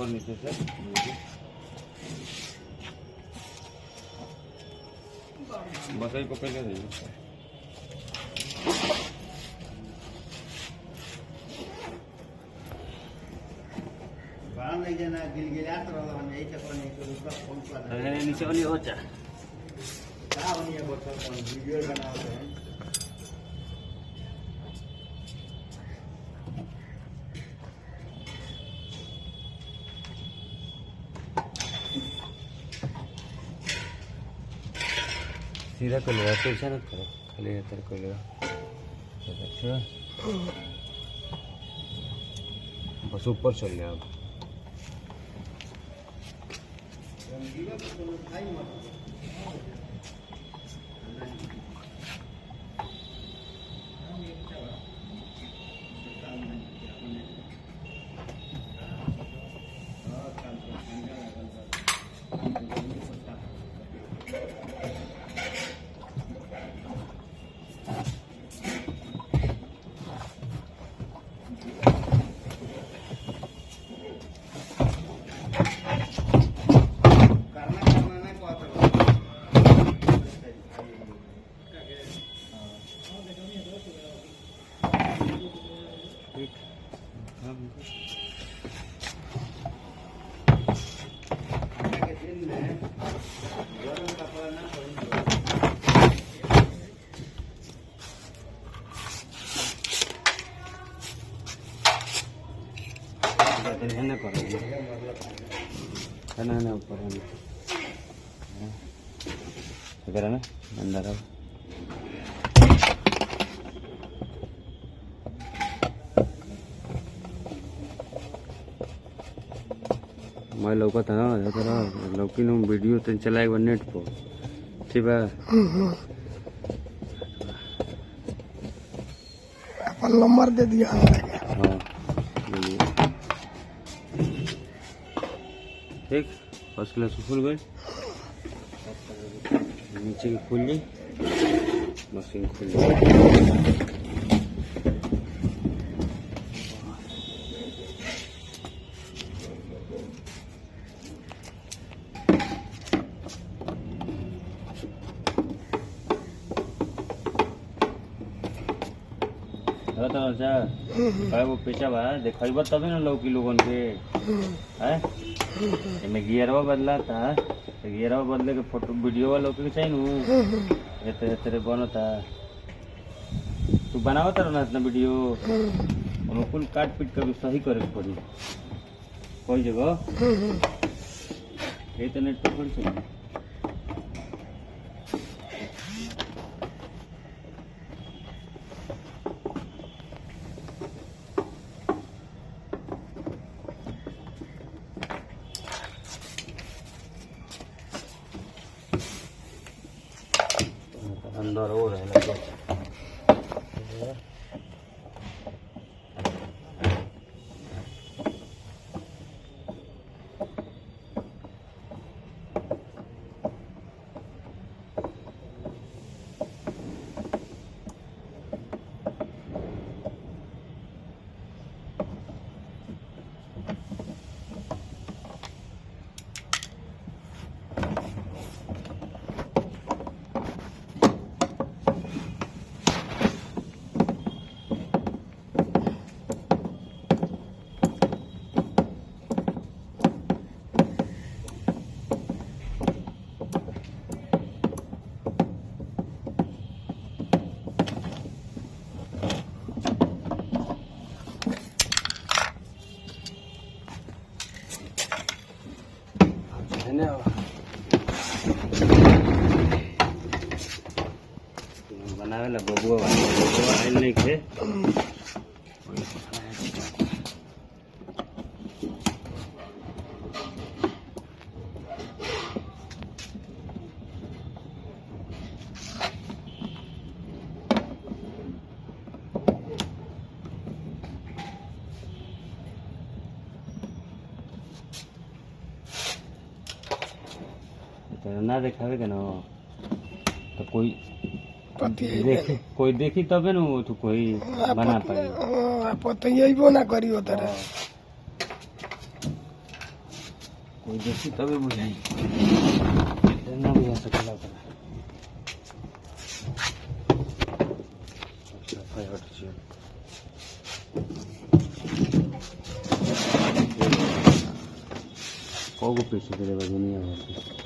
नीचे से बस ही पकड़ के रही नहीं जाना गिलगिलात रहा नहीं चक्कर नहीं तो उसका फोन पर अरे नीचे वाली हो जा क्या होनी है बोतल पर वीडियो बनाते हैं सीधा कर लेगा तो ऐसा मत करो खाली इधर कर लेगा अच्छा बस ऊपर चल जाओ टेंशन ना करो ना ना ऊपर इधर है ना अंदर अब मैं लौका था ना लौकी नो वीडियो तो चलाएगा नेट पर ठीक है अपन नंबर दे दिया हाँ ठीक फर्स्ट क्लास खुल गई नीचे की खुल गई मशीन खुल गई वो पेचा बा देखा तबे ना लौकी लोगन के है गियरवा बदला था गियरवा बदले के फोटो वीडियो लौकी के चाहिए नू तेरे बनता तू बनावा तारा ना इतना वीडियो अनुकूल काट पीट कर सही करे के पड़ी कोई जगह ये तो नेट पर थोड़ी चलेगी अंदर हो रहा है बनावे ला बबुआ आयल नहीं थे ना देखावे के ना तो कोई देखी तबे न तो कोई बना पाए पता यही ना करी होता कोई देखी तबे बुझाई ना बुझा सकेला ओकरा सफाई हट छै कोगो पैसे दे देबा दुनिया भर के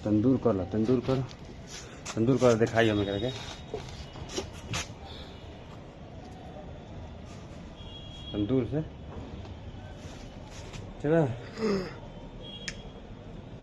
तंदूर कर ला तंदूर कर दिखाई हमें करके तंदूर से चला